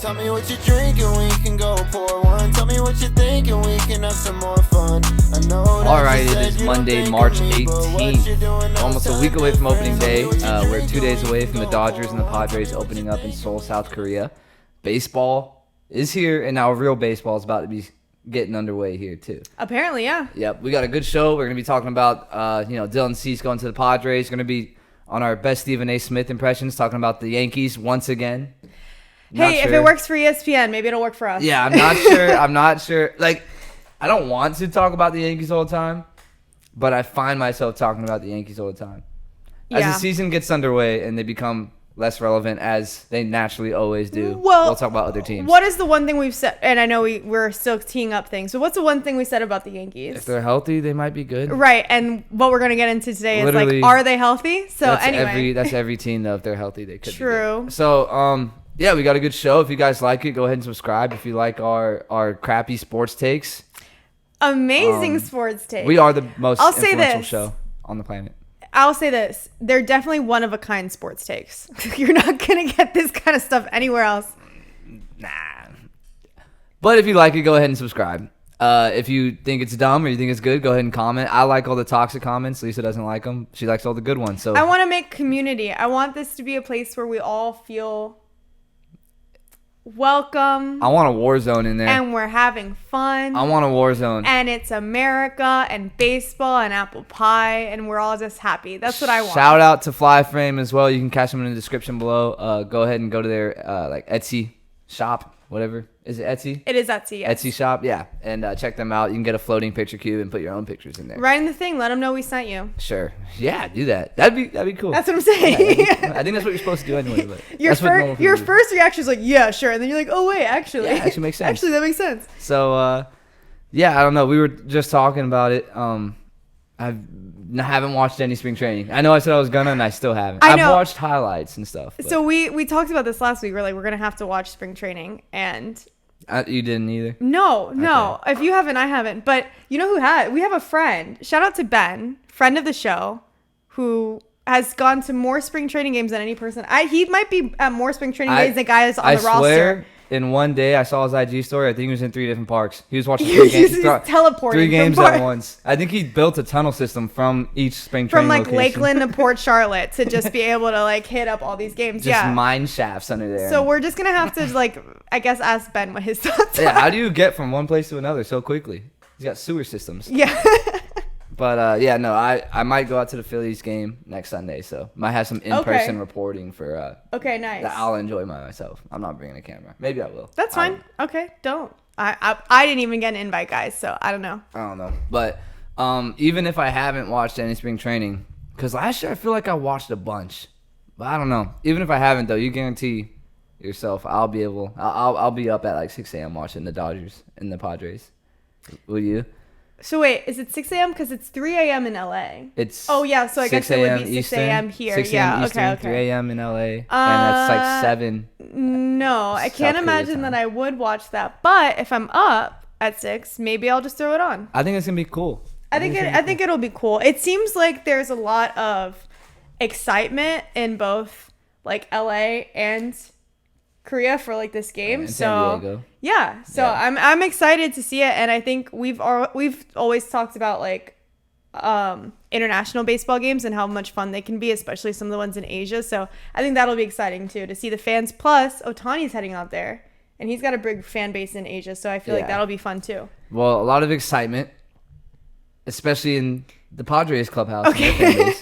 Tell me what you're drinking, we can go pour one. Tell me what you're thinking, we can have some more fun. I know that Alright, it is Monday, March 18th. Almost a week away from opening day. We're 2 days away from the Dodgers and the Padres opening up in Seoul, South Korea. Baseball is here, and now real baseball is about to be getting underway here too. Apparently, yeah. Yep, we got a good show. We're going to be talking about, Dylan Cease going to the Padres. Going to be on our best Stephen A. Smith impressions, talking about the Yankees once again. If it works for ESPN, maybe it'll work for us. Yeah, I'm not sure. Like, I don't want to talk about the Yankees all the time, but I find myself talking about the Yankees all the time. As the season gets underway and they become less relevant, as they naturally always do, we'll talk about other teams. What is the one thing we've said? And I know we're still teeing up things. So what's the one thing we said about the Yankees? If they're healthy, they might be good. Right. And what we're going to get into today Literally, is like, are they healthy? So anyway. That's every team, though. If they're healthy, they could be True. good. So, yeah, we got a good show. If you guys like it, go ahead and subscribe. If you like our crappy sports takes. Amazing sports takes. We are the most influential show on the planet. I'll say this. They're definitely one-of-a-kind sports takes. You're not going to get this kind of stuff anywhere else. Nah. But if you like it, go ahead and subscribe. If you think it's dumb or you think it's good, go ahead and comment. I like all the toxic comments. Lisa doesn't like them. She likes all the good ones. So I want to make community. I want this to be a place where we all feel welcome. I want a war zone in there. And we're having fun. I want a war zone. And it's America and baseball and apple pie, and we're all just happy. That's what I want. Shout out to FlyFrame as well. You can catch them in the description below. Go ahead and go to their Etsy shop, whatever. Is it Etsy? It is Etsy, yes. Etsy shop, yeah. And check them out. You can get a floating picture cube and put your own pictures in there. Write in the thing. Let them know we sent you. Sure. Yeah, do that. That'd be cool. That's what I'm saying. Yeah, I think that's what you're supposed to do anyway. But your first reaction is like, yeah, sure. And then you're like, oh, wait, actually. Yeah, actually makes sense. Actually, that makes sense. So, yeah, I don't know. We were just talking about it. I haven't watched any spring training. I know I said I was gonna, and I still haven't. I've watched highlights and stuff. So we talked about this last week. We're like, we're gonna have to watch spring training, and you didn't either. No. Okay. If you haven't, I haven't. But you know who had? We have a friend. Shout out to Ben, friend of the show, who has gone to more spring training games than any person. He might be at more spring training games than guys on the roster. I swear. In one day, I saw his IG story. I think he was in 3 different parks. He was watching 3 games. He's teleporting 3 games at once. I think he built a tunnel system from each spring training location. From Lakeland to Port Charlotte to just be able to hit up all these games. Just mine shafts under there. So we're just gonna have to I guess ask Ben what his thoughts are. Yeah, how do you get from one place to another so quickly? He's got sewer systems. Yeah. But, I might go out to the Phillies game next Sunday, so might have some in-person reporting for okay, nice. That I'll enjoy myself. I'm not bringing a camera. Maybe I will. That's fine. Okay, don't. I didn't even get an invite, guys, so I don't know. But even if I haven't watched any spring training, because last year I feel like I watched a bunch, but I don't know. Even if I haven't, though, you guarantee yourself I'll be up at 6 a.m. watching the Dodgers and the Padres. Will you? So wait, is it 6 a.m.? Because it's 3 a.m. in LA. So I guess it would be 6 a.m. here. 6 a.m. Eastern, okay. 3 a.m. in LA, and that's 7. No, I can't imagine that I would watch that. But if I'm up at 6, maybe I'll just throw it on. I think it's gonna be cool. I think it'll be cool. It seems like there's a lot of excitement in both LA and Korea for this game. And San Diego. Yeah. So I'm excited to see it, and I think we've always talked about international baseball games and how much fun they can be, especially some of the ones in Asia. So I think that'll be exciting too to see the fans. Plus, Ohtani's heading out there, and he's got a big fan base in Asia. So I feel like that'll be fun too. Well, a lot of excitement, especially in the Padres clubhouse. Okay.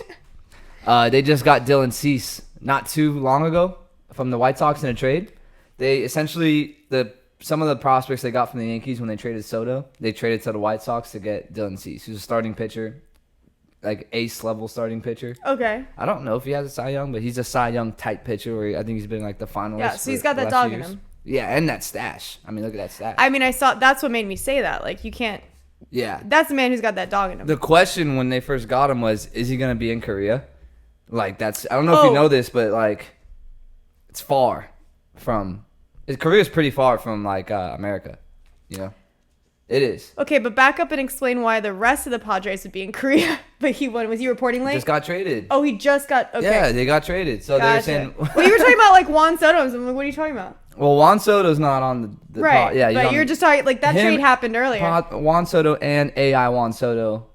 They just got Dylan Cease not too long ago from the White Sox in a trade. They essentially some of the prospects they got from the Yankees when they traded Soto, they traded to the White Sox to get Dylan Cease, who's a starting pitcher, ace level starting pitcher. Okay. I don't know if he has a Cy Young, but he's a Cy Young type pitcher where I think he's been the finalist. Yeah, so he's got that dog in him. Yeah, and that stash. I mean, look at that stash. I mean, I saw that's what made me say that. You can't. Yeah. That's the man who's got that dog in him. The question when they first got him was, is he gonna be in Korea? I don't know if you know this, but it's far from. Korea's pretty far from America, It is. Okay, but back up and explain why the rest of the Padres would be in Korea, but he won. Was he reporting late? Just got traded. Oh, he just got. Okay. Yeah, they got traded. So they're saying. Well, you were talking about Juan Soto. I'm like, what are you talking about? Well, Juan Soto's not on the Right. pod. Yeah, he's but on you're just talking like that him, trade happened earlier. Juan Soto and AI Juan Soto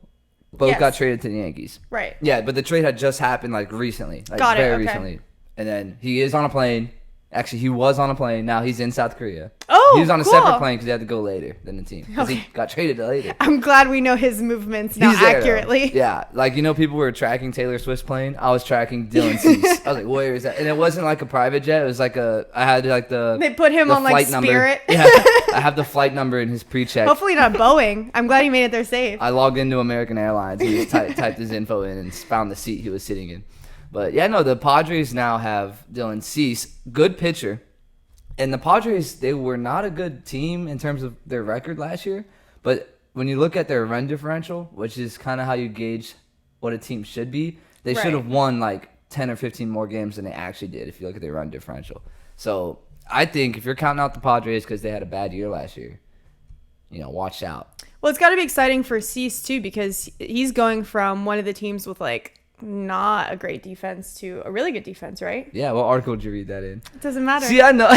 both Yes. got traded to the Yankees. Right. Yeah, but the trade had just happened like recently, like Got it, very okay. recently. And then he is on a plane. Actually, he was on a plane. Now he's in South Korea. Oh, he was on a cool. separate plane because he had to go later than the team because he Okay. got traded later. I'm glad we know his movements now He's there, though. accurately. Yeah, like people were tracking Taylor Swift's plane. I was tracking Dylan Cease. I was like, where is that? And it wasn't like a private jet. It was like I had like the. They put him the on like flight number. Spirit. Yeah, I have the flight number in his pre-check. Hopefully not Boeing. I'm glad he made it there safe. I logged into American Airlines and just typed his info in and found the seat he was sitting in. But yeah, no, the Padres now have Dylan Cease, good pitcher. And the Padres, they were not a good team in terms of their record last year. But when you look at their run differential, which is kind of how you gauge what a team should be, they should have won like 10 or 15 more games than they actually did if you look at their run differential. So I think if you're counting out the Padres because they had a bad year last year, watch out. Well, it's got to be exciting for Cease too because he's going from one of the teams with like not a great defense to a really good defense, right? Yeah, what article did you read that in? It doesn't matter. See, I know.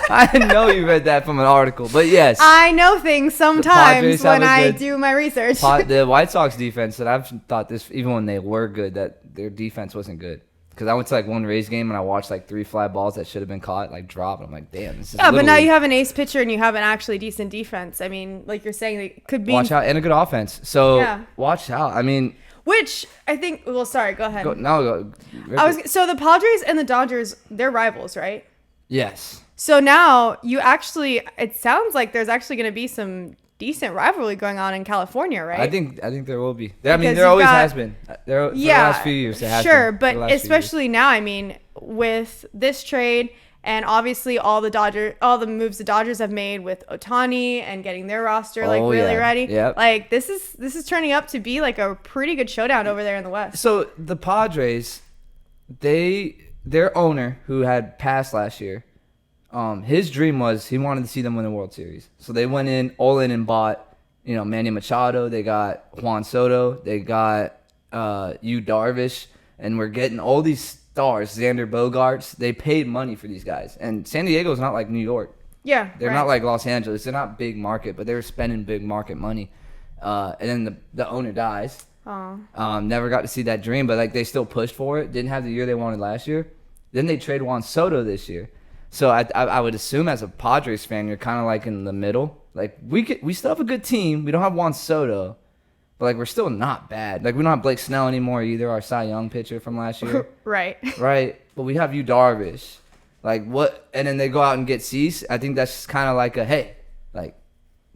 I know you read that from an article, but yes. I know things sometimes Padres have when a I good- do my research. The White Sox defense, that I've thought this, even when they were good, that their defense wasn't good. Because I went to like one Rays game and I watched like 3 fly balls that should have been caught, like drop. And I'm like, damn, this is Yeah, but Little now League. you have an ace pitcher and you have an actually decent defense. I mean, like you're saying, it could be. Watch out, and a good offense. So Yeah. watch out. I mean, Which I think. Well, sorry. Go ahead. go. So the Padres and the Dodgers, they're rivals, right? Yes. So now you actually. It sounds like there's actually going to be some decent rivalry going on in California, right? I think there will be. I mean, Because there you've always got- has been. For the last few years, there has sure, been. For the but last few years. especially now, I mean, with this trade and obviously all the moves the Dodgers have made with Ohtani and getting their roster like Oh, really yeah. ready. Yep. Like this is turning up to be like a pretty good showdown over there in the West. So the Padres, their owner who had passed last year, his dream was he wanted to see them win the World Series. So they went all in and bought, Manny Machado. They got Juan Soto. They got Yu Darvish, and we're getting all these stars. Xander Bogaerts. They paid money for these guys, and San Diego's not like New York. Yeah, They're right. not like Los Angeles. They're not big market, but they were spending big market money. And then the owner dies. Aw. Never got to see that dream, but like they still pushed for it. Didn't have the year they wanted last year. Then they trade Juan Soto this year. So I would assume as a Padres fan, you're kind of like in the middle. Like we still have a good team. We don't have Juan Soto, but like we're still not bad. Like we don't have Blake Snell anymore either, our Cy Young pitcher from last year. Right. Right. But we have Yu Darvish. Like what? And then they go out and get Cease. I think that's just kind of like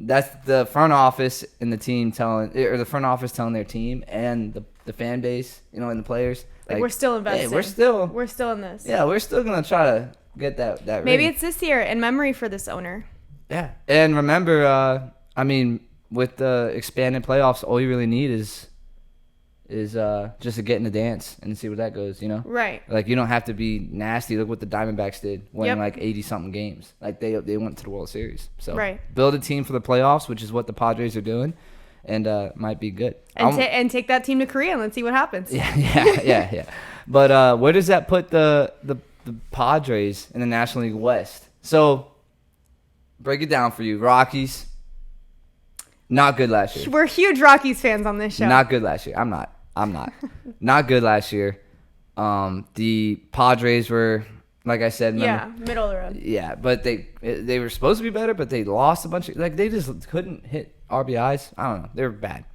that's the front office and the team the front office telling their team and the fan base, and the players. Like we're still investing. Hey, we're still in this. Yeah, we're still gonna try to get that. Maybe ring. it's this year in memory for this owner. Yeah, and remember, with the expanded playoffs, all you really need is just to get in the dance and see where that goes. Right. Like you don't have to be nasty. Look what the Diamondbacks did, winning Yep. like 80-something games. Like they went to the World Series. So Right. build a team for the playoffs, which is what the Padres are doing, and might be good. And take that team to Korea and let's see what happens. Yeah. But where does that put the Padres in the National League West? So break it down for you. Rockies, not good last year. We're huge Rockies fans on this show. Not good last year. I'm not. Not good last year. The Padres were, like I said, middle of the road. yeah, but they were supposed to be better, but they lost a bunch of they just couldn't hit RBIs. I don't know. They were bad.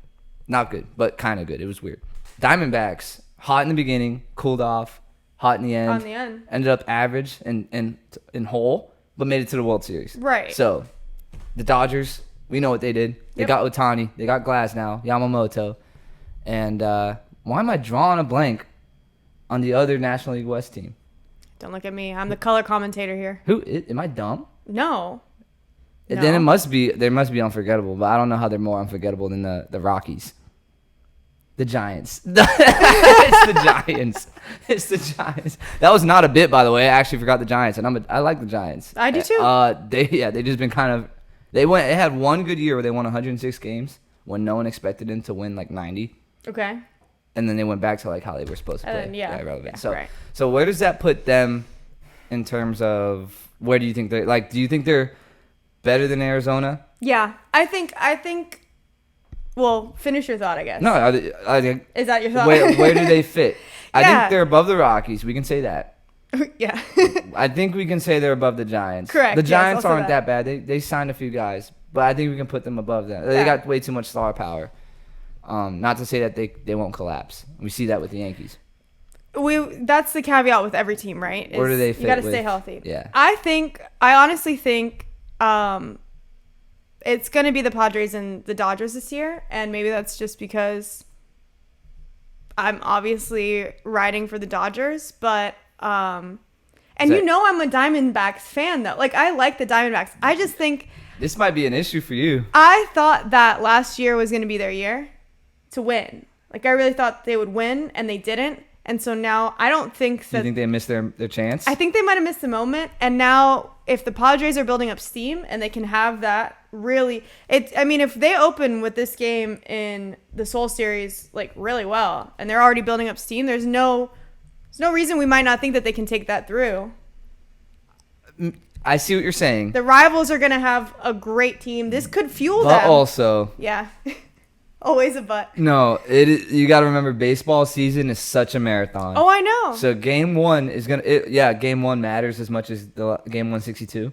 Not good, but kind of good. It was weird. Diamondbacks, hot in the beginning, cooled off, hot in the end. On the end. Ended up average and whole, but made it to the World Series. Right. So, the Dodgers, we know what they did. They Yep. got Ohtani. They got Glass now, Yamamoto. And why am I drawing a blank on the other National League West team? Don't look at me. I'm the color commentator here. Am I dumb? No. Then No. they must be unforgettable, but I don't know how they're more unforgettable than the Rockies. The Giants. It's the Giants. It's the Giants. That was not a bit, by the way. I actually forgot the Giants, and I like the Giants. I do too. They just been kind of they had one good year where they won 106 games when no one expected them to win like 90, Okay. and then they went back to like how they were supposed to play. And then, yeah. irrelevant. Yeah, right. So where does that put them in terms of where do you think they're like? Do you think they're better than Arizona? Yeah, I think. Well, finish your thought, I guess. No, I think. Is that your thought? Where do they fit? I Yeah. think they're above the Rockies. We can say that. Yeah. I think we can say they're above the Giants. Correct, The yes, Giants I'll say aren't that. that bad. They signed a few guys, but I think we can put them above them. They Yeah. got way too much star power. Not to say that they won't collapse. We see that with the Yankees. That's the caveat with every team, right? Where do they You fit got to with- stay healthy. Yeah. I honestly think it's going to be the Padres and the Dodgers this year, and maybe that's just because I'm obviously riding for the Dodgers, but I'm a Diamondbacks fan though. Like I like the Diamondbacks. I just think This might be an issue for you. I thought that last year was going to be their year to win. Like I really thought they would win, and they didn't. And so now I don't think Do that. you think they missed their chance? I think they might have missed the moment. And now if the Padres are building up steam and they can have that really, if they open with this game in the Seoul series like really well, and they're already building up steam, there's no reason we might not think that they can take that through. I see what you're saying. The rivals are going to have a great team. This could fuel But them. also, Yeah. Always a but. no, you got to remember baseball season is such a marathon. Oh, I know. So game one is game one matters as much as the game 162.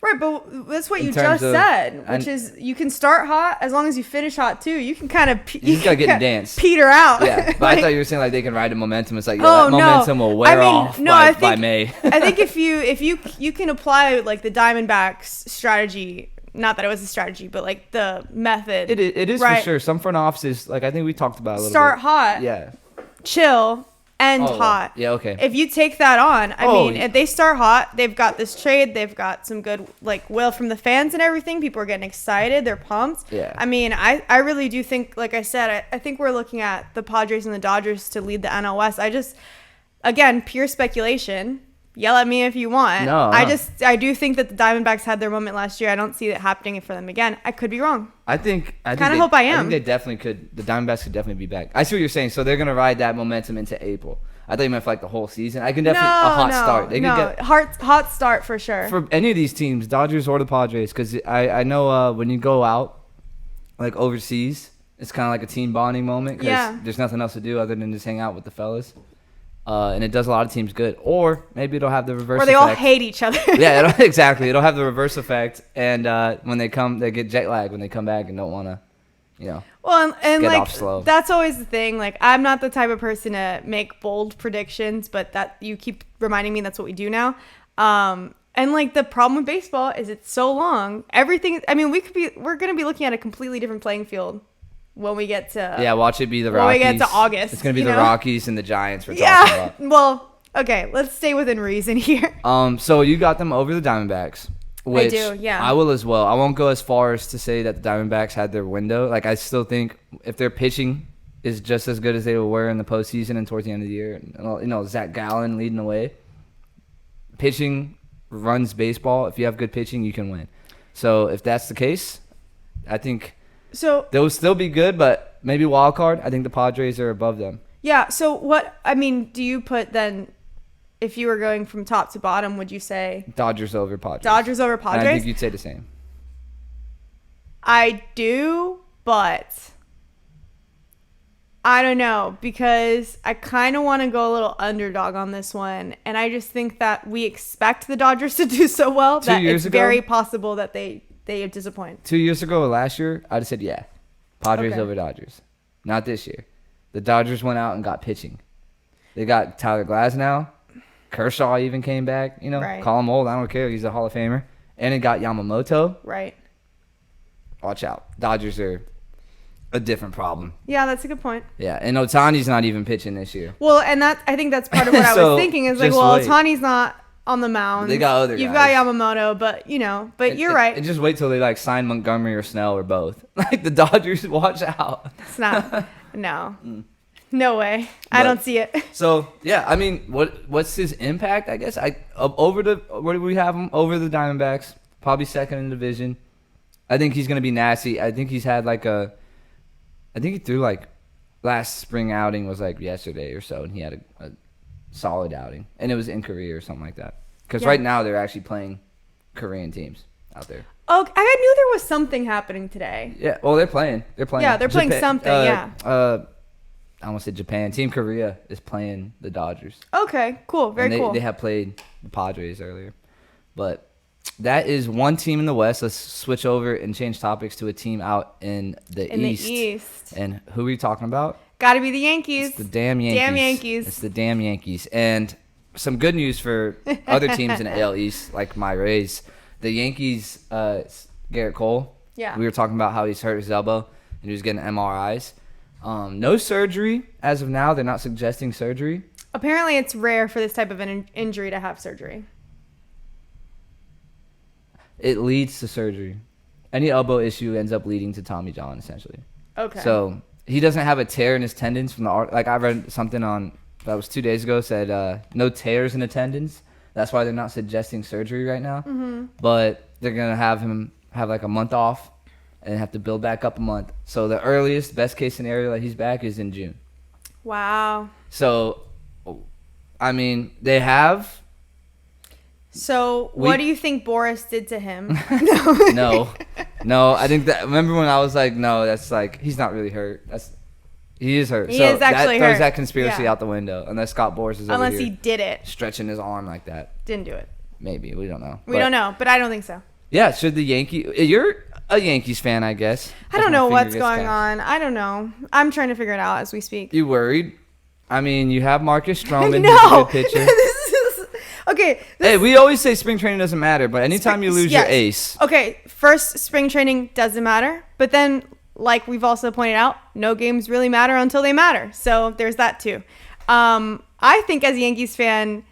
Right, but that's what In you terms just of- said, which is you can start hot as long as you finish hot too. You can kind of You just gotta get in dance. peter out. Yeah, but I thought you were saying like they can ride the momentum. It's like Oh, that no. momentum will wear off by May. I think if you can apply like the Diamondbacks strategy, not that it was a strategy, but like the method. It is right? for sure. Some front offices, like I think we talked about a little Start bit. hot, Yeah. chill, end Oh, hot. yeah, okay. If you take that on, Oh, if they start hot, they've got this trade, they've got some good like will from the fans and everything. People are getting excited, they're pumped. Yeah. I really do think, like I said, I think we're looking at the Padres and the Dodgers to lead the NL West. Again, pure speculation. Yell at me if you want. No. I do think that the Diamondbacks had their moment last year. I don't see it happening for them again. I could be wrong. I think Kinda hope I am. think they definitely could. The Diamondbacks could definitely be back. I see what you're saying. So they're gonna ride that momentum into April. I thought you meant for like the whole season. I can definitely a hot start. They could get hot start for sure. for any of these teams, Dodgers or the Padres, because I know when you go out like overseas, it's kind of like a team bonding moment because Yeah. there's nothing else to do other than just hang out with the fellas. And it does a lot of teams good. Or maybe it'll have the reverse Or they effect. all hate each other. Yeah, exactly. It'll have the reverse effect. And when they come, they get jet lag when they come back and don't want to, Well, and Get like off slow. that's always the thing. Like I'm not the type of person to make bold predictions, but that you keep reminding me that's what we do now. And like the problem with baseball is it's so long. Everything. I mean, we're gonna be looking at a completely different playing field when we get to Yeah, watch it be the when Rockies. we get to August. It's going to be you the know? Rockies and the Giants we're talking Yeah. about. Well, okay. Let's stay within reason here. So you got them over the Diamondbacks. Which do, yeah. I will as well. I won't go as far as to say that the Diamondbacks had their window. Like I still think if their pitching is just as good as they were in the postseason and towards the end of the year, Zach Gallen leading the way. Pitching runs baseball. If you have good pitching, you can win. So if that's the case, I think So they'll still be good, but maybe wild card. I think the Padres are above them. yeah. So what? I mean, do you put then? If you were going from top to bottom, would you say Dodgers over Padres. Dodgers over And Padres? I think you'd say the same. I do, but I don't know because I kind of want to go a little underdog on this one, and I just think that we expect the Dodgers to do so well 2 that years it's ago? very possible that they disappoint. 2 years ago or last year, I'd have said yeah. Padres Okay. over Dodgers. Not this year. The Dodgers went out and got pitching. They got Tyler Glasnow. Kershaw even came back. Right. Call him old. I don't care. He's a Hall of Famer. And it got Yamamoto. Right. Watch out. Dodgers are a different problem. Yeah, that's a good point. Yeah. And Otani's not even pitching this year. Well, and I think that's part of what I So, was thinking is like, just well, wait. Otani's not on the mound. They got other You've guys. got Yamamoto, but you're right. And just wait till they sign Montgomery or Snell or both. Like the Dodgers, watch out. It's not. No. No way. I But- don't see it. So yeah, I mean, what's his impact? I guess where do we have him over the Diamondbacks? Probably second in the division. I think he's gonna be nasty. I think he's had I think he threw last spring outing was yesterday or so, and he had a solid outing, and it was in Korea or something like that. Because Yeah. right now they're actually playing Korean teams out there. Oh, I knew there was something happening today. Yeah, well, they're playing. Yeah, they're playing something, yeah. I almost said Japan. Team Korea is playing the Dodgers. Okay, cool. Very And cool. They have played the Padres earlier. But that is one team in the West. Let's switch over and change topics to a team out in the East. And who are we talking about? Got to be the Yankees. It's the damn Yankees. Damn Yankees. It's the damn Yankees. And some good news for other teams in the AL East, like my Rays. The Yankees, Gerrit Cole. Yeah. We were talking about how he's hurt his elbow and he was getting MRIs. No surgery as of now. They're not suggesting surgery. Apparently, it's rare for this type of an injury to have surgery. It leads to surgery. Any elbow issue ends up leading to Tommy John, essentially. Okay. So he doesn't have a tear in his tendons from the art. Like I read something on that was 2 days ago said no tears in the tendons. That's why they're not suggesting surgery right now. Mm-hmm. But they're gonna have him have like a month off and have to build back up a month. So the earliest, best case scenario that he's back is in June. Wow. So, I mean, they have. So, what do you think Boris did to him? No. I think that. Remember when I was like, no, that's like he's not really hurt. He is hurt. He so is actually that throws hurt. that conspiracy Yeah. out the window. Unless Scott Boris is over Unless here he did it. stretching his arm like that. Didn't do it. Maybe we don't know. We don't know, but I don't think so. Yeah, should the You're a Yankees fan, I guess. I don't As my know finger what's gets going tapped. on. I don't know. I'm trying to figure it out as we speak. You worried? I mean, you have Marcus Stroman, No. who's a good pitcher. This is okay. Hey, we always say spring training doesn't matter, but anytime you lose Yes. your ace, Okay, first, spring training doesn't matter, but then, like we've also pointed out, no games really matter until they matter. So there's that too. I think as a Yankees fan,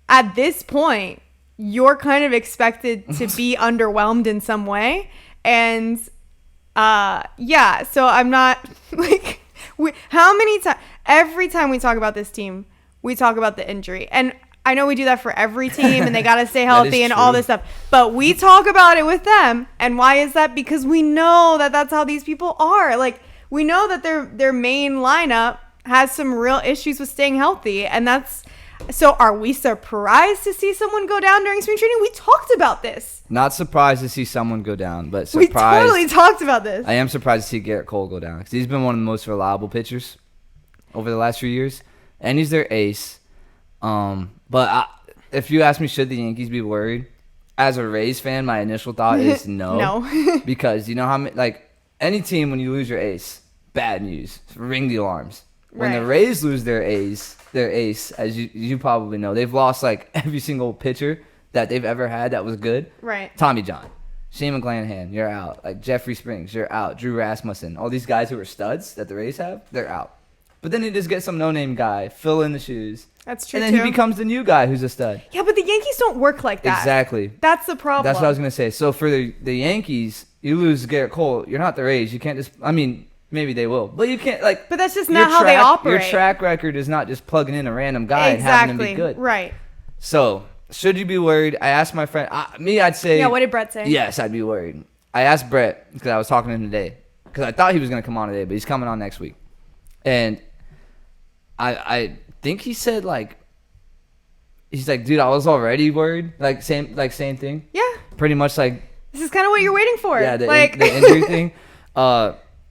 at this point, you're kind of expected to be underwhelmed in some way, and yeah. So I'm not like how many times? Every time we talk about this team, we talk about the injury, and I know we do that for every team, and they got to stay healthy and all true. this stuff. But we talk about it with them, and why is that? Because we know that that's how these people are. Like we know that their main lineup has some real issues with staying healthy, and that's. So are we surprised to see someone go down during spring training? We talked about this. not surprised to see someone go down, but We surprised. totally talked about this. I am surprised to see Gerrit Cole go down because he's been one of the most reliable pitchers over the last few years, and he's their ace. If you ask me, should the Yankees be worried? As a Rays fan, my initial thought is no. No. Because you know how many, like any team when you lose your ace, bad news. Ring the alarms. When the Right. Rays lose their ace, as you probably know, they've lost like every single pitcher that they've ever had that was good. Right. Tommy John, Shane McClanahan, you're out. Like Jeffrey Springs, you're out. Drew Rasmussen, all these guys who are studs that the Rays have, they're out. But then they just get some no-name guy, fill in the shoes. That's true, And then too. he becomes the new guy who's a stud. Yeah, but the Yankees don't work like that. Exactly. That's the problem. That's what I was going to say. So for the Yankees, you lose Gerrit Cole, you're not the Rays. You can't just, I mean, maybe they will. But you can't, like. But that's just not how they operate. Your track record is not just plugging in a random guy and having him be good. Right. So, should you be worried? I asked my friend, I'd say. Yeah, what did Brett say? Yes, I'd be worried. I asked Brett, because I was talking to him today, because I thought he was going to come on today, but he's coming on next week. And I think he said, like, he's like, dude, I was already worried. Same thing. Yeah. Pretty much like, This is kind of what you're waiting for. yeah, the like injury thing.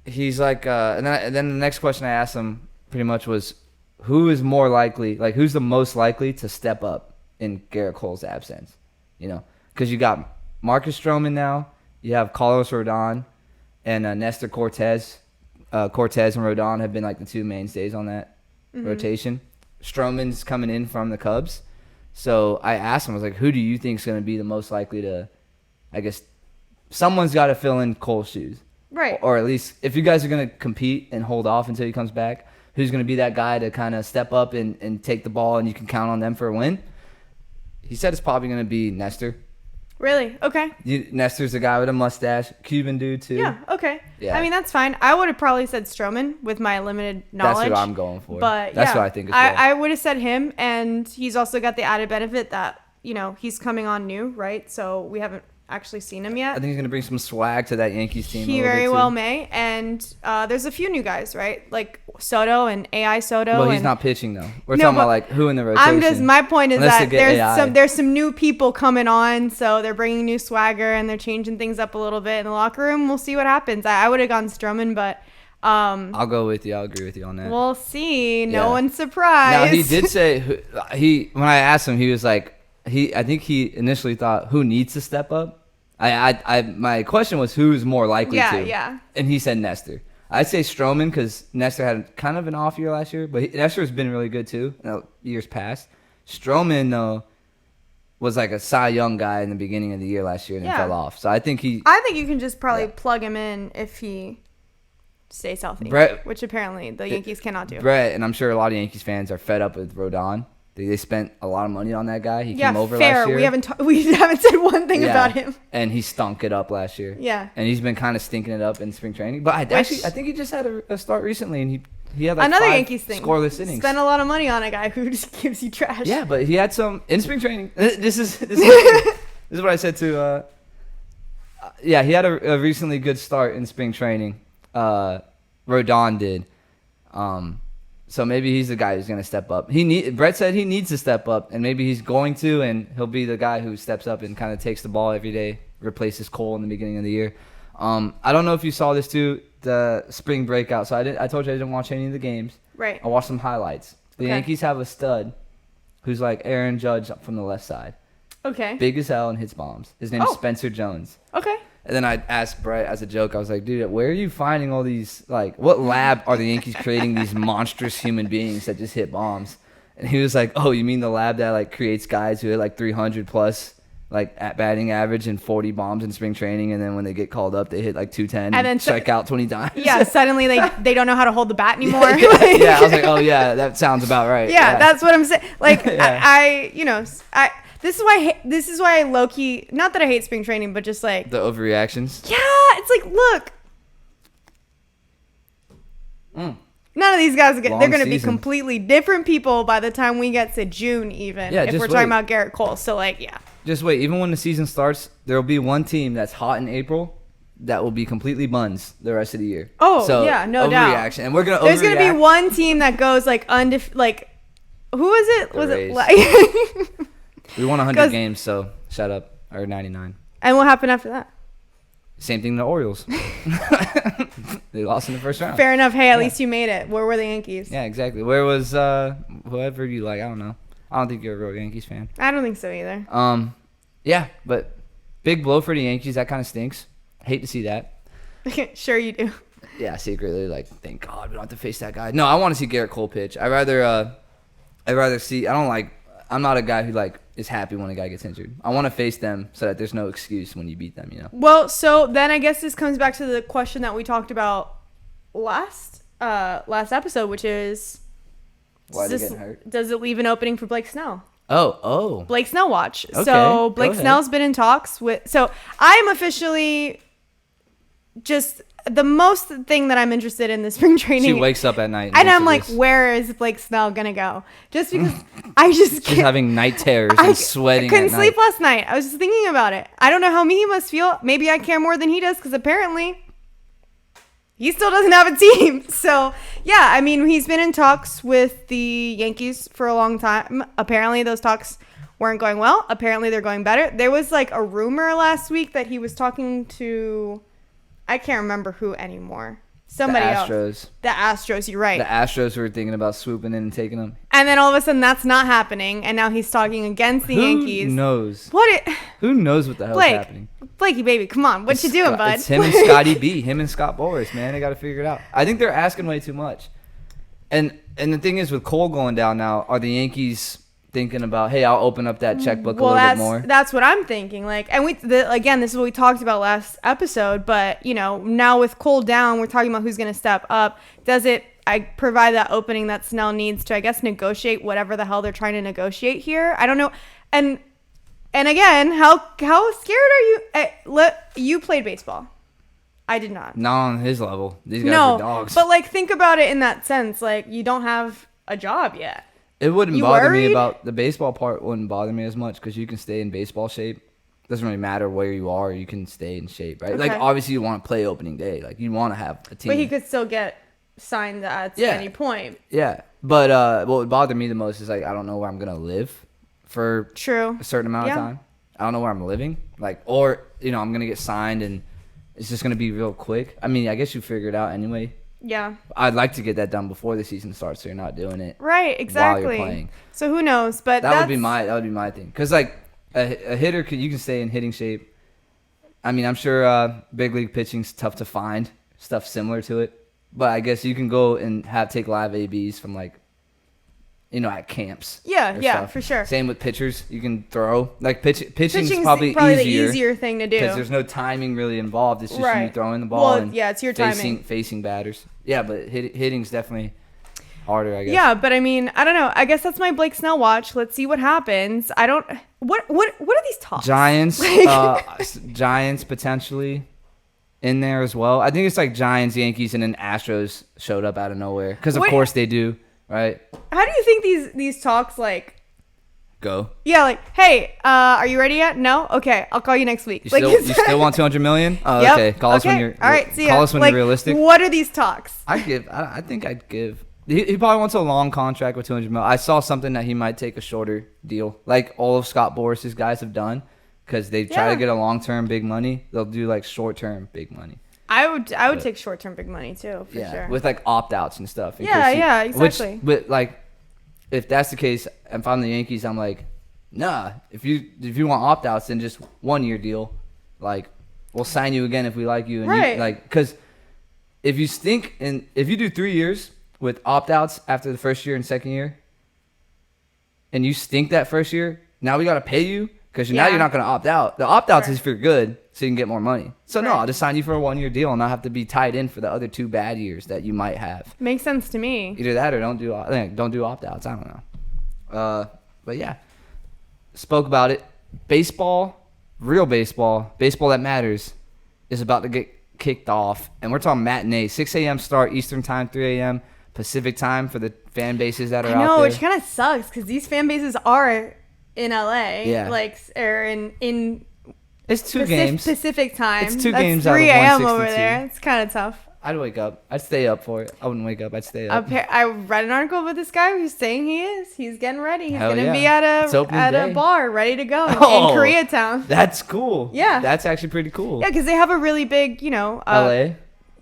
He's like, and then the next question I asked him pretty much was, who is more likely, like, who's the most likely to step up in Gerrit Cole's absence? You know, because you got Marcus Stroman now, you have Carlos Rodon, and Nestor Cortez. Cortez and Rodon have been like the two mainstays on that rotation. Stroman's coming in from the Cubs. So I asked him, I was like, who do you think is going to be the most likely to, I guess, someone's got to fill in Cole's shoes. Right. Or at least, if you guys are going to compete and hold off until he comes back, who's going to be that guy to kind of step up and take the ball and you can count on them for a win? He said it's probably going to be Nestor. Really? Okay. Nestor's a guy with a mustache, Cuban dude too. Yeah. Okay. Yeah. I mean, that's fine. I would have probably said Stroman with my limited knowledge. That's what I'm going for. But that's yeah, what I think as well. I would have said him, and he's also got the added benefit that he's coming on new, right? So we haven't actually seen him I yet. think he's gonna bring some swag to that Yankees team. He very well may. And there's a few new guys, right? Like Soto and AI Soto. Well, he's and not pitching though. We're No, talking about but like who in the rotation. my point is Unless they that get AI. there's some new people coming on, so they're bringing new swagger and they're changing things up a little bit in the locker room. We'll see what happens. I would have gone Stroman, but I'll go with you. I'll agree with you on that. we'll see. No Yeah. one's surprised. Now he did say when I asked him, he was like I think he initially thought who needs to step up. My question was who's more likely to. Yeah. And he said Nestor. I'd say Stroman because Nestor had kind of an off year last year, but Nestor's been really good too years past. Stroman though was like a Cy Young guy in the beginning of the year last year and then fell off. So I think you can just probably plug him in if he stays healthy, which apparently the Yankees cannot do. Brett, and I'm sure a lot of Yankees fans are fed up with Rodon. They spent a lot of money on that guy. He came over last year. We haven't said one thing about him. And he stunk it up last year. Yeah. And he's been kind of stinking it up in spring training. But I think he just had a start recently, and he had like another 5 Yankees thing. Scoreless innings. Spend a lot of money on a guy who just gives you trash. Yeah, but he had some in spring training. This is what I said to. He had a recently good start in spring training. Rodon did. So maybe he's the guy who's going to step up. Brett said he needs to step up, and maybe he's going to, and he'll be the guy who steps up and kind of takes the ball every day, replaces Cole in the beginning of the year. I don't know if you saw this too, the spring breakout. So I told you I didn't watch any of the games. Right. I watched some highlights. The Okay. Yankees have a stud who's like Aaron Judge from the left side. Okay. Big as hell and hits bombs. His name's Oh. Spencer Jones. Okay. And then I asked Brett as a joke, I was like, dude, where are you finding all these, like, what lab are the Yankees creating these monstrous human beings that just hit bombs? And he was like, oh, you mean the lab that, like, creates guys who hit, like, 300 plus, like, at batting average and 40 bombs in spring training, and then when they get called up, they hit, like, 210 and then strike out 20 times? Yeah, suddenly they don't know how to hold the bat anymore. Yeah, I was like, oh, yeah, that sounds about right. Yeah, that's what I'm saying. Like, Yeah. This is why I low key, not that I hate spring training, but just like The overreactions. yeah, it's like look, none of these guys they're going to be completely different people by the time we get to June, even if we're talking about Gerrit Cole. So like, yeah, just wait. Even when the season starts, there will be one team that's hot in April that will be completely buns the rest of the year. Oh, so, yeah, no doubt. Overreaction, and we're gonna. There's going to be one team that goes like like, who is it? The Was Rays. it like? We won 100 games, so shut up. Or 99. And what happened after that? Same thing to the Orioles. They lost in the first round. Fair enough. Hey, at least you made it. Where were the Yankees? Yeah, exactly. Where was whoever you like? I don't know. I don't think you're a real Yankees fan. I don't think so either. Yeah, but big blow for the Yankees. That kind of stinks. Hate to see that. Sure you do. Yeah, secretly, like, thank God we don't have to face that guy. No, I want to see Gerrit Cole pitch. I'd rather see. I'm not a guy who like is happy when a guy gets injured. I want to face them so that there's no excuse when you beat them, you know. Well, so then I guess this comes back to the question that we talked about last episode, which is Why they getting hurt? Does it leave an opening for Blake Snell? Oh. Blake Snell watch. Okay, So Blake go ahead. Snell's been in talks with. So I'm officially just the most thing that I'm interested in the spring training. She wakes up at night. And I'm like, this. where is Blake Snell gonna go? Just because I just She's can't. having night terrors and sweating. I couldn't at sleep night. last night. I was just thinking about it. I don't know how he must feel. Maybe I care more than he does because apparently he still doesn't have a team. So yeah, I mean, he's been in talks with the Yankees for a long time. Apparently those talks weren't going well. Apparently they're going better. There was like a rumor last week that he was talking to, I can't remember who anymore. Somebody else. The Astros, you're right. The Astros were thinking about swooping in and taking them. And then all of a sudden that's not happening. And now he's talking against the Yankees. Who knows? Who knows what the hell's happening? Blakey, baby, come on. What you doing, bud? It's him and Scotty B. Him and Scott Boras, man. They got to figure it out. I think they're asking way too much. And the thing is, with Cole going down now, are the Yankees thinking about, hey, I'll open up that checkbook a little bit more? That's what I'm thinking. Like, and again, this is what we talked about last episode. But you know, now with Cole down, we're talking about who's going to step up. Does it? I provide that opening that Snell needs to, I guess, negotiate whatever the hell they're trying to negotiate here. I don't know. And again, how scared are you? You played baseball. I did not. Not on his level. These guys are dogs. But like, think about it in that sense. Like, you don't have a job yet. It wouldn't You bother me worried? about the baseball part. Wouldn't bother me as much because you can stay in baseball shape. doesn't really matter where you are. You can stay in shape, right? Okay. Like obviously you want to play opening day. Like you want to have a team. But he could still get signed at any point. Yeah, but what would bother me the most is like I don't know where I'm gonna live for True. a certain amount of time. I don't know where I'm living. Like, or I'm gonna get signed and it's just gonna be real quick. I mean, I guess you figure it out anyway. Yeah. I'd like to get that done before the season starts, so you're not doing it Right. Exactly. while you're playing. So who knows? But That would be my thing. Because like a hitter, you can stay in hitting shape. I mean, I'm sure big league pitching's tough to find stuff similar to it. But I guess you can go and take live ABs from like, at camps. Yeah, for sure. Same with pitchers. You can throw. Like pitching's probably easier. the easier thing to do. Because there's no timing really involved. It's just you throwing the ball Well, and it's your timing. facing batters. Yeah, but hitting's definitely harder, I guess. Yeah, but I mean, I don't know. I guess that's my Blake Snell watch. Let's see what happens. I don't. What are these talks? Giants, Giants potentially in there as well. I think it's like Giants, Yankees, and then Astros showed up out of nowhere because of course they do, right? How do you think these talks like go? Yeah, like, hey, are you ready yet? No, okay, I'll call you next week. You still want $200 million? Oh, yep. Okay, call us when you're. All right, see ya. Call us when you're realistic. What are these talks? I think I'd give. He probably wants a long contract with $200 million. I saw something that he might take a shorter deal, like all of Scott Boris's guys have done, because they try to get a long-term big money. They'll do like short-term big money. I would take short-term big money too, for sure. With like opt-outs and stuff. Yeah, exactly. But like, if that's the case, if I'm the Yankees, I'm like, nah. If you want opt-outs, then just 1-year deal. Like, we'll sign you again if we like you. And because if you do 3 years with opt-outs after the first year and second year, and you stink that first year, now we got to pay you because now you're not going to opt out. The opt-outs is if you're good, so you can get more money. So no, I'll just sign you for a 1-year deal and not have to be tied in for the other 2 bad years that you might have. Makes sense to me. Either that or don't do opt-outs. I don't know. But yeah, spoke about it. Baseball, real baseball that matters, is about to get kicked off, and we're talking matinee, 6 a.m. start Eastern time, 3 a.m. Pacific time for the fan bases that are out there. I know, which kind of sucks because these fan bases are in LA, or in it's 2 games Pacific time. It's 2 That's games 3 out of 162. over there. It's kind of tough. I'd wake up. I'd stay up for it. I wouldn't wake up. I'd stay up. I read an article about this guy who's saying he's getting ready. He's Hell gonna yeah. be at a bar ready to go in Koreatown. That's cool. Yeah, that's actually pretty cool. Yeah, because they have a really big, LA.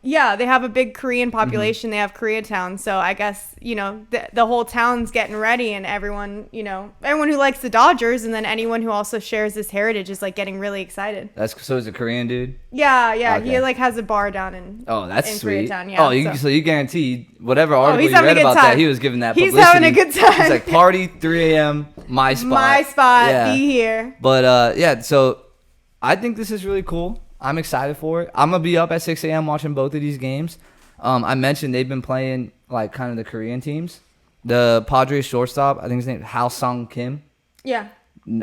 Yeah, they have a big Korean population. They have Koreatown, so I guess the whole town's getting ready, and everyone who likes the Dodgers, and then anyone who also shares this heritage is like getting really excited. So he's a Korean dude. Yeah, okay. He like has a bar down in that's sweet. Koreatown. Yeah. So you guarantee whatever article you read about that, he was giving that He's publicity. having a good time. He's like, party 3 a.m. my spot. Be here. But so I think this is really cool. I'm excited for it. I'm going to be up at 6 a.m. watching both of these games. I mentioned they've been playing like kind of the Korean teams. The Padres shortstop, I think his name is Ha Sung Kim. Yeah.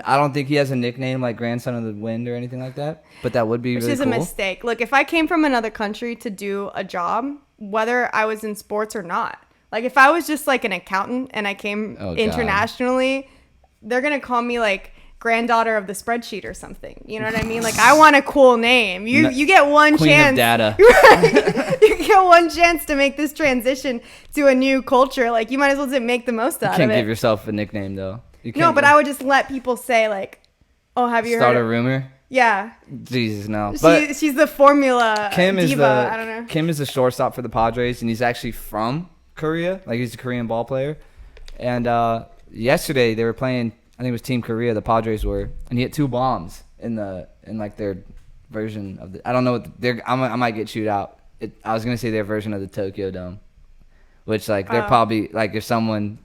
I don't think he has a nickname like Grandson of the Wind or anything like that, but that would be really cool. Which is a mistake. Look, if I came from another country to do a job, whether I was in sports or not, like if I was just like an accountant and I came internationally, they're going to call me like granddaughter of the spreadsheet or something. You know what I mean? Like I want a cool name. You get one Queen chance. Of data. Right? You get one chance to make this transition to a new culture. Like you might as well just make the most out of it. You can't give yourself a nickname though. No, but I would just let people say like, "Oh, have you start heard?" a rumor. Yeah. Jesus, no. But she's the formula diva. I don't know. Kim is the shortstop for the Padres, and he's actually from Korea. Like he's a Korean ball player. And yesterday they were playing. I think it was Team Korea, the Padres were, and he hit 2 bombs in like their version of the. I don't know what I might get chewed out. I was gonna say their version of the Tokyo Dome, which like they're probably like if someone.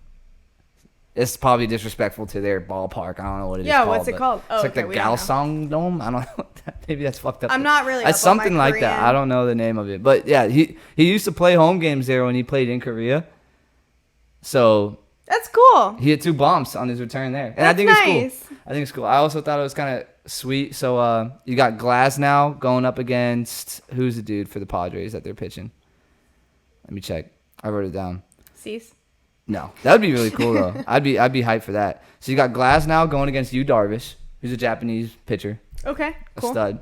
It's probably disrespectful to their ballpark. I don't know what it is called. Yeah, what's it called? It's like the Galsong Dome. I don't know. Maybe that's fucked up. I'm not really. It's something like that. I don't know the name of it, but yeah, he used to play home games there when he played in Korea. So. That's cool. He hit 2 bombs on his return there. And I think it's cool. I think it's cool. I also thought it was kind of sweet. So you got Glasnow going up against who's the dude for the Padres that they're pitching? Let me check. I wrote it down. Cease? No. That would be really cool though. I'd be hyped for that. So you got Glasnow going against Yu Darvish, who's a Japanese pitcher. Okay, a cool. stud.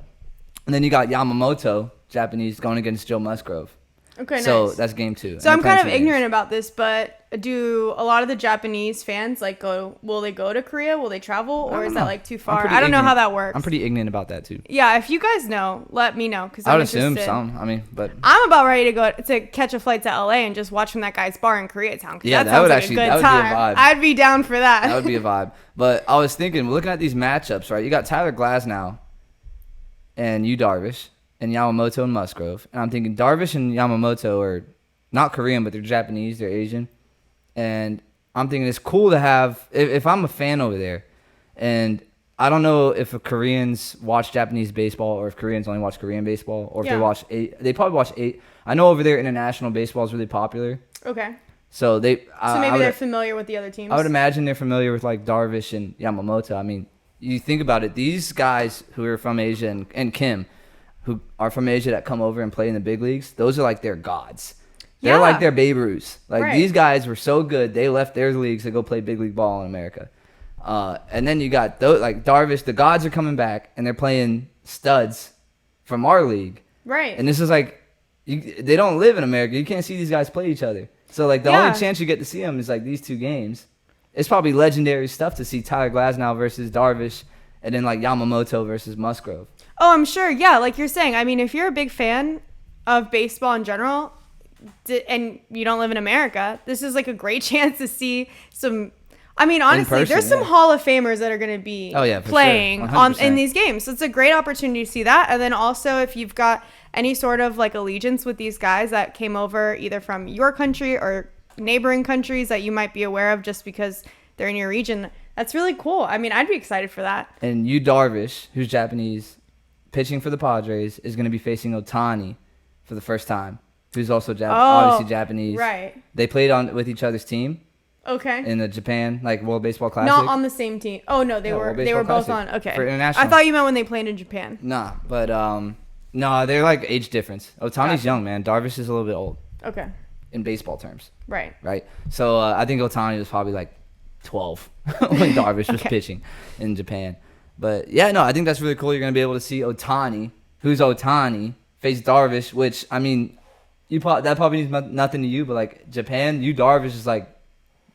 And then you got Yamamoto, Japanese, going against Joe Musgrove. Okay, So nice. that's game 2. So And I'm they're kind playing of 2 ignorant games. about this, but do a lot of the Japanese fans like will they go to Korea? Will they travel, I or don't is know. that like too I'm far? pretty I don't know how ignorant. that works. I'm pretty ignorant about that too. Yeah, if you guys know, let me know because I I'm would assume interested. some. I mean, but I'm about ready to catch a flight to LA and just watch from that guy's bar in Koreatown. 'Cause Yeah, that that would sounds like actually- a good that would be a time. vibe. I'd be down for that. that would be a vibe. But I was thinking, looking at these matchups, right? You got Tyler Glasnow and Yu Darvish and Yamamoto and Musgrove. And I'm thinking Darvish and Yamamoto are not Korean, but they're Japanese. They're Asian. And I'm thinking it's cool to have, if I'm a fan over there, and I don't know if Koreans watch Japanese baseball or if Koreans only watch Korean baseball or if Yeah. they watch they probably watch I know over there international baseball is really popular. Okay. So they So maybe they're familiar with the other teams. I would imagine they're familiar with like Darvish and Yamamoto. I mean, you think about it, these guys who are from Asia and Kim, who are from Asia that come over and play in the big leagues, those are like their gods. They're Yeah. like their Babe Ruths. Like Right. these guys were so good, they left their leagues to go play big league ball in America. And then you got those like Darvish. The gods are coming back and they're playing studs from our league. Right. And this is like, they don't live in America. You can't see these guys play each other. So like the Yeah. only chance you get to see them is like these 2 games. It's probably legendary stuff to see Tyler Glasnow versus Darvish, and then like Yamamoto versus Musgrove. Oh, I'm sure. Yeah, like you're saying. I mean, if you're a big fan of baseball in general, and you don't live in America, this is like a great chance to see some. I mean, honestly, person, there's some yeah. Hall of Famers that are going to be Oh, yeah, for sure. playing 100%. in these games. So it's a great opportunity to see that. And then also, if you've got any sort of like allegiance with these guys that came over either from your country or neighboring countries that you might be aware of just because they're in your region, that's really cool. I mean, I'd be excited for that. And Yu Darvish, who's Japanese, pitching for the Padres, is going to be facing Ohtani for the first time, who's also obviously Japanese. Right. They played with each other's team Okay. in the Japan like World Baseball Classic. Not on the same team. Oh no, they Yeah, were World they were Baseball both Classic on. Okay. for international. I thought you meant when they played in Japan. Nah, but no, they're like age difference. Ohtani's Gotcha. young, man. Darvish is a little bit old Okay. in baseball terms, Right. right? So I think Ohtani was probably like 12 when Darvish was Okay. pitching in Japan. But yeah, no, I think that's really cool. You're gonna be able to see Ohtani, who's Ohtani, face Darvish, which I mean, that probably means nothing to you, but like Japan, Yu Darvish is like,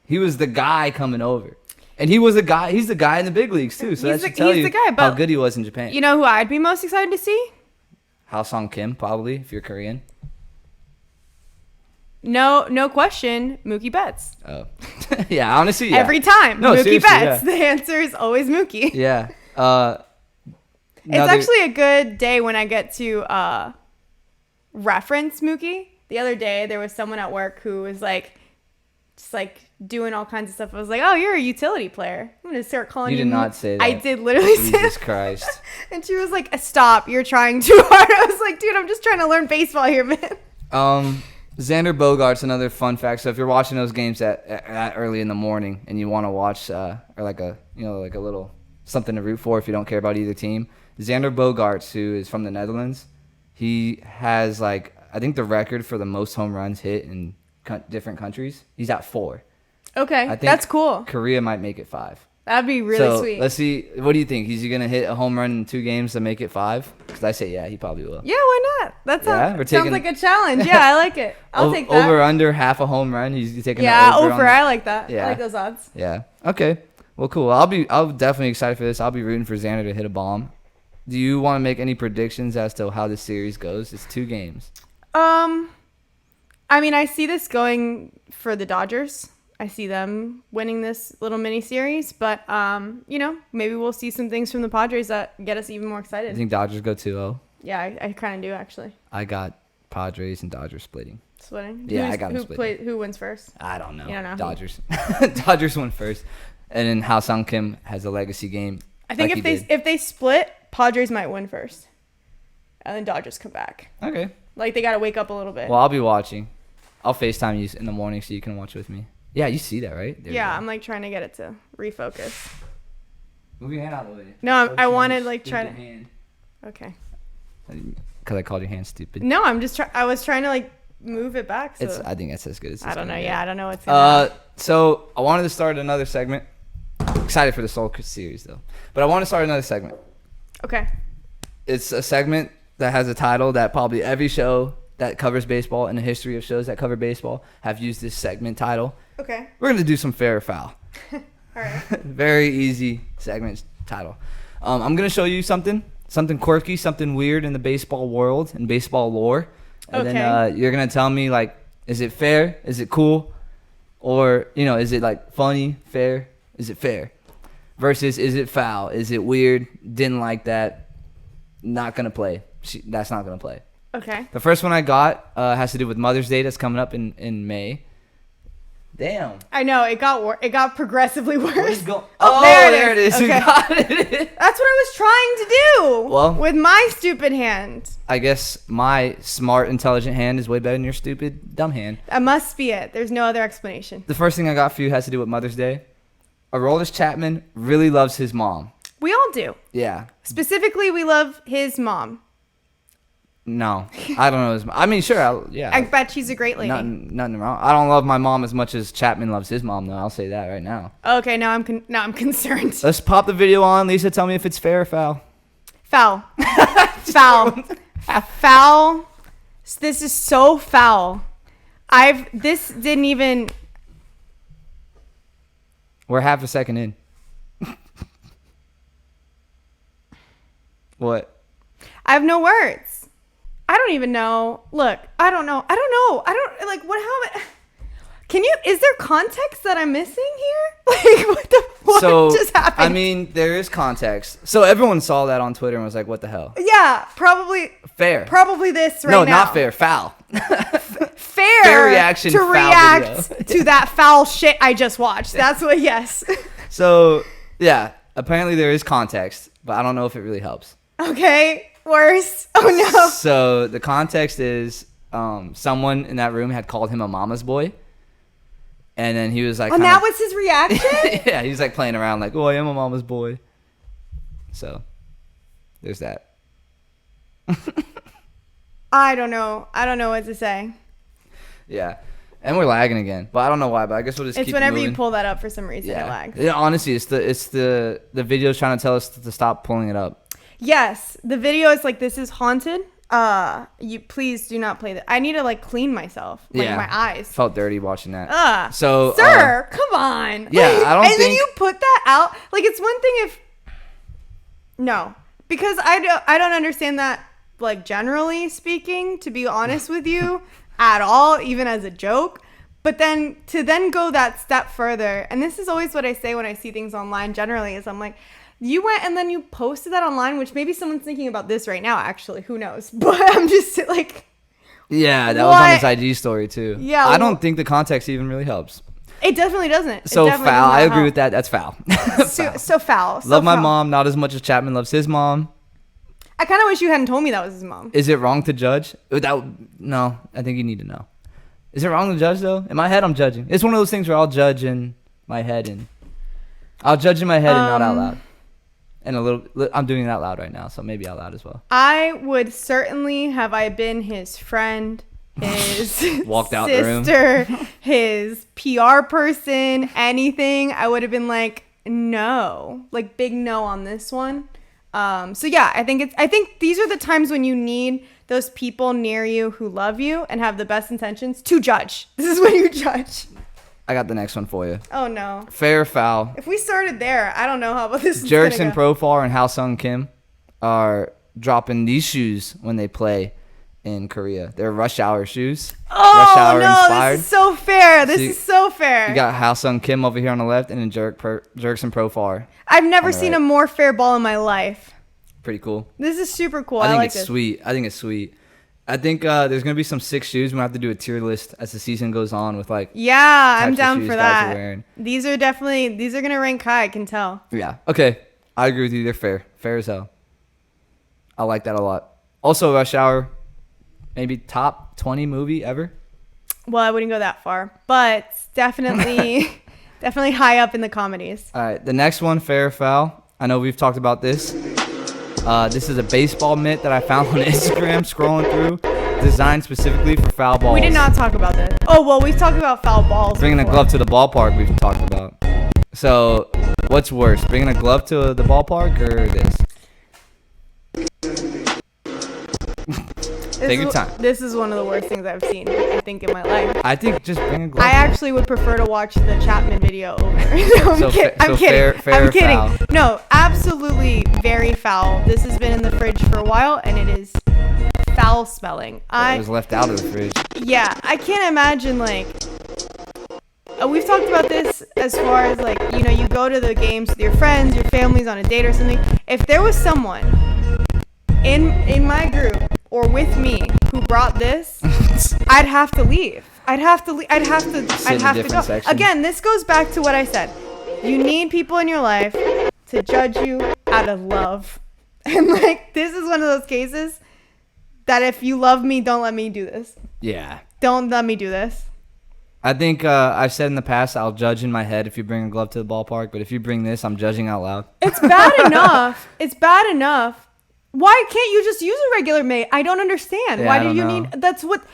he was the guy coming over. And he was the guy. He's the guy in the big leagues too. So He's that should the- tell he's you the guy, how but good he was in Japan. You know who I'd be most excited to see? Hao Sung Kim, probably if you're Korean. No question. Mookie Betts. Oh, yeah. Honestly, yeah. Every time. No, Mookie seriously, Betts. yeah. The answer is always Mookie. Yeah. It's actually a good day when I get to reference Mookie. The other day, there was someone at work who was like, just like doing all kinds of stuff. I was like, "Oh, you're a utility player. I'm gonna start calling you." You did not say that. I did literally say Jesus that. Christ. And she was like, "Stop! You're trying too hard." I was like, "Dude, I'm just trying to learn baseball here, man." Xander Bogaerts, another fun fact. So if you're watching those games at early in the morning and you want to watch or like a little something to root for if you don't care about either team, Xander Bogaerts, who is from the Netherlands, he has like I think the record for the most home runs hit in different countries. He's at 4. Okay, I think that's cool. Korea might make it 5. That'd be really So sweet. let's see. What do you think? Is he gonna hit a home run in 2 games to make it 5? Because I say yeah, he probably will. Yeah, why not? That Yeah, sounds, we're sounds taking- like a challenge. Yeah, I like it. I'll take that. Over under half a home run. He's taking Yeah, the over. over. I like that. Yeah. I like those odds. Yeah. Okay. Well, cool. I'll definitely excited for this. I'll be rooting for Xander to hit a bomb. Do you want to make any predictions as to how this series goes? It's 2 games. I mean, I see this going for the Dodgers. I see them winning this little mini series, but maybe we'll see some things from the Padres that get us even more I excited. think Dodgers go 2-0. Yeah, I kind of do actually. I got Padres and Dodgers splitting. Splitting. Yeah, I got them splitting. Who wins first? I don't know. You don't know. Dodgers. Dodgers won first, and then Hao Sung Kim has a legacy game. I think like if they split, Padres might win first, and then Dodgers come back. Okay. Like they got to wake up a little bit. Well, I'll be watching. I'll FaceTime you in the morning so you can watch with me. Yeah, you see that, right? There you yeah, go. I'm like trying to get it to refocus. Move your hand out of the way. No, I wanted Stupid like try to. hand. Okay. Because I called your hand stupid. No, I was trying to like move it back. So I think that's as good as it's I don't know. gonna Yeah, get. I don't know what's gonna happen. So I wanted to start another segment. Excited for the Soul series though, but I want to start another segment. Okay. It's a segment that has a title that probably every show that covers baseball in the history of shows that cover baseball have used this segment title. Okay. We're going to do some fair or foul. All right. Very easy segment title. I'm going to show you something quirky, something weird in the baseball world and baseball lore. And then you're going to tell me, like, is it fair? Is it cool? Or, is it, like, funny, fair? Is it fair? Versus, is it foul? Is it weird? Didn't like that. Not going to play. That's not going to play. Okay. The first one I got has to do with Mother's Day that's coming up in May. Damn. I know, it got progressively worse. Oh, there it is. Okay. You got it. That's what I was trying to do. Well, with my stupid hand. I guess my smart, intelligent hand is way better than your stupid, dumb hand. That must be it. There's no other explanation. The first thing I got for you has to do with Mother's Day. Aroldis Chapman really loves his mom. We all do. Yeah. Specifically, we love his mom. No, I don't know his mom. I mean, sure, yeah. I bet she's a great lady. Nothing wrong. I don't love my mom as much as Chapman loves his mom, though. I'll say that right now. Okay, now I'm concerned. Let's pop the video on. Lisa, tell me if it's fair or foul. Foul. Foul. Foul. This is so foul. This didn't even. We're half a second in. What? I have no words. I don't even know. Look, I don't know. Is there context that I'm missing here? Like, what just happened? I mean, there is context. So everyone saw that on Twitter and was like, what the hell? Yeah, probably. Fair. Probably this right now. No, not fair. Foul. Fair reaction, to foul react video. to that foul shit I just watched. That's what, yes. So, yeah, apparently there is context, but I don't know if it really helps. Okay, worse. Oh, no. So the context is someone in that room had called him a mama's boy. And then he was like... And that was his reaction? Yeah, he was like playing around like, oh, I am a mama's boy. So, there's that. I don't know. I don't know what to say. Yeah. And we're lagging again. But I don't know why, but I guess we'll just keep whenever moving. you pull that up for some reason, it lags. Yeah, honestly, it's the video's trying to tell us to stop pulling it up. Yes. The video is like, this is haunted. You please do not play that. I need to like clean myself. Like my eyes. Felt dirty watching that. So sir, come on. Yeah, like, I don't think. And then you put that out. Like, it's one thing if. No, because I don't understand that. Like, generally speaking, to be honest with you, at all, even as a joke. But then to go that step further, and this is always what I say when I see things online. Generally, is I'm like, you went and then you posted that online, which maybe someone's thinking about this right now, actually. Who knows? But I'm just like... Yeah, that was on his IG story, too. Yeah. I don't think the context even really helps. It definitely doesn't. So foul. I agree with that. That's foul. So foul. Love my mom, not as much as Chapman loves his mom. I kind of wish you hadn't told me that was his mom. Is it wrong to judge? No, I think you need to know. Is it wrong to judge, though? In my head, I'm judging. It's one of those things where I'll judge in my head and not out loud. And I'm doing it out loud right now, so maybe out loud as well. I would certainly have I been his friend, his walked out sister, the room. His PR person, anything. I would have been like, no, like big no on this one. So yeah, I think these are the times when you need those people near you who love you and have the best intentions to judge. This is when you judge. I got the next one for you. Oh, no. Fair or foul? If we started there, I don't know how about this. Gerrit and Profar and Ha-Sung Kim are dropping these shoes when they play in Korea. They're Rush Hour shoes. Oh, Rush Hour no, inspired. this is so fair. This is so fair. You got Ha-Sung Kim over here on the left and then Gerrit and Profar. I've never seen a more fair ball in my life. Pretty cool. This is super cool. I think like it's this. sweet. I think it's sweet. I think there's going to be some sick shoes. We're going to have to do a tier list as the season goes on with like... Yeah, I'm down for that. Wearing. These are going to rank high, I can tell. Yeah. Okay. I agree with you. They're fair. Fair as hell. I like that a lot. Also, Rush Hour, maybe top 20 movie ever? Well, I wouldn't go that far, but definitely high up in the comedies. All right. The next one, fair or foul. I know we've talked about this. This is a baseball mitt that I found on Instagram scrolling through, designed specifically for foul balls. We did not talk about this. Oh, well, we've talked about foul balls. Bringing a glove to the ballpark, we've talked about. So, what's worse, bringing a glove to the ballpark or this? Take your time. This is one of the worst things I've seen, I think, in my life. I think just bring a glove. I actually would prefer to watch the Chapman video over. No, I'm So kidding. fa- I'm so kidding. fair I'm or kidding. foul? No, absolutely very foul. This has been in the fridge for a while, and it is foul smelling. It was left out of the fridge. Yeah, I can't imagine, like, we've talked about this as far as, like, you know, you go to the games with your friends, your families on a date or something. If there was someone in my group or with me who brought this, I'd have to leave. I'd have to go. Section. Again, this goes back to what I said. You need people in your life to judge you out of love. And, like, this is one of those cases that if you love me, don't let me do this. Yeah. Don't let me do this. I think I've said in the past I'll judge in my head if you bring a glove to the ballpark, but if you bring this, I'm judging out loud. It's bad enough. It's bad enough. Why can't you just use a regular mitt? I don't understand. Yeah, Why I do don't you know. need? That's what.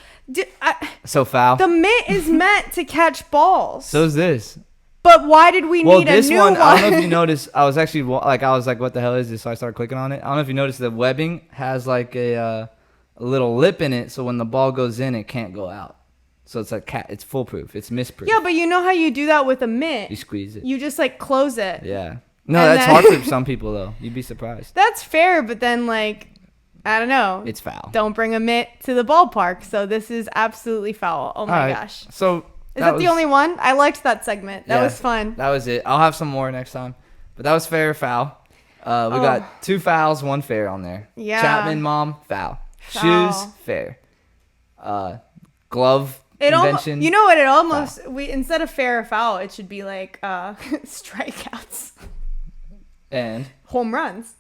So foul. The mitt is meant to catch balls. So is this. But why did we Well, need a this new one, one? I don't know if you noticed. I was like, what the hell is this? So I started clicking on it. I don't know if you noticed the webbing has like a little lip in it, so when the ball goes in, it can't go out. So it's like it's foolproof. It's misproof. Yeah, but you know how you do that with a mitt? You squeeze it. You just like close it. Yeah. No, And that's then- hard for some people though. You'd be surprised. That's fair, but then like, I don't know. It's foul. Don't bring a mitt to the ballpark. So this is absolutely foul. Oh my All right. gosh. So Is that the only one? I liked that segment. That Yeah, was fun. That was it. I'll have some more next time. But that was fair or foul. We got 2 fouls, 1 fair on there. Yeah. Chapman, mom, foul. Foul. Shoes, fair. Glove It almost, invention. you know what? It almost we instead of fair or foul, it should be like strikeouts, And home runs.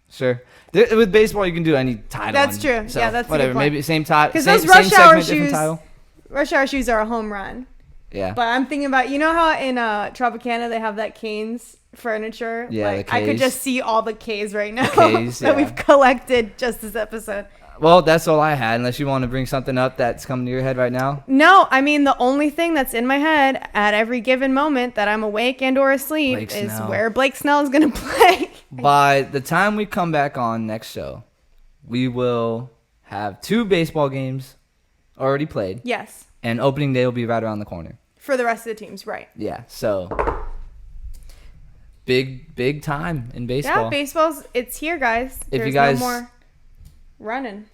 sure. With baseball, you can do any title. That's on- true. So, Yeah, that's a good whatever. point. Maybe same title. Because Same, those rush same hour segment, different shoes, title. rush hour shoes are a home run. Yeah. But I'm thinking about, you know how in Tropicana they have that Canes furniture? Yeah, like, the I could Ks. just see all the K's right now Ks, that yeah. we've collected just this episode. Well, that's all I had. Unless you want to bring something up that's coming to your head right now. No, I mean, the only thing that's in my head at every given moment that I'm awake and or asleep Blake is Snell. where Blake Snell is going to play. By the time we come back on next show, we will have 2 baseball games already played, Yes, and opening day will be right around the corner. for the rest of the teams, right. Yeah, so big time in baseball. Yeah, baseball's, it's here, guys. If There's you guys- no more running.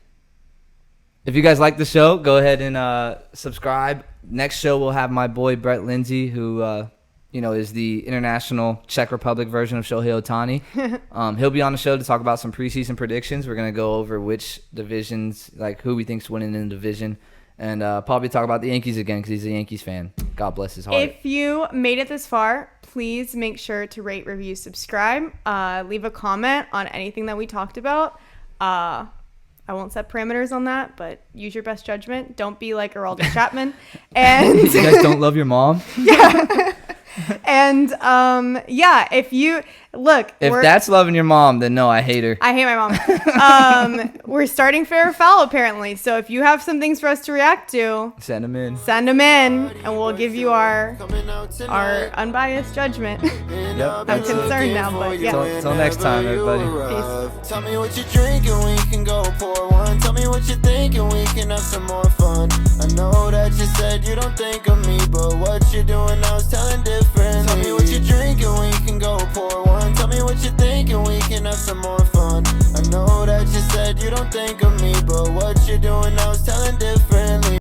If you guys like the show, go ahead and subscribe. Next show we'll have my boy Brett Lindsay, who is the international Czech Republic version of Shohei Ohtani. He'll be on the show to talk about some preseason predictions. We're gonna go over which divisions, like who we think's winning in the division, and probably talk about the Yankees again because he's a Yankees fan. God bless his heart. If you made it this far, please make sure to rate, review, subscribe. Leave a comment on anything that we talked about. I won't set parameters on that, but use your best judgment. Don't be like Aroldis Chapman. And you guys don't love your mom? and yeah, if you look, If that's loving your mom, then no, I hate her. I hate my mom. We're starting fair or foul apparently. So if you have some things for us to react to, Send them in. send them in, and we'll give you our Coming out tonight. unbiased judgment. Yep. I'm concerned now, but yeah. Till next time, everybody. Peace. Tell me what you're drinking, we can go pour one. Tell me what you're thinking, we can have some more fun. I know that you said you don't think of me, but what you're doing now is telling differently. Tell me what you're drinking, we can go pour one. Tell me what you're thinking, we can have some more fun. I know that you said you don't think of me, but what you're doing now is telling differently.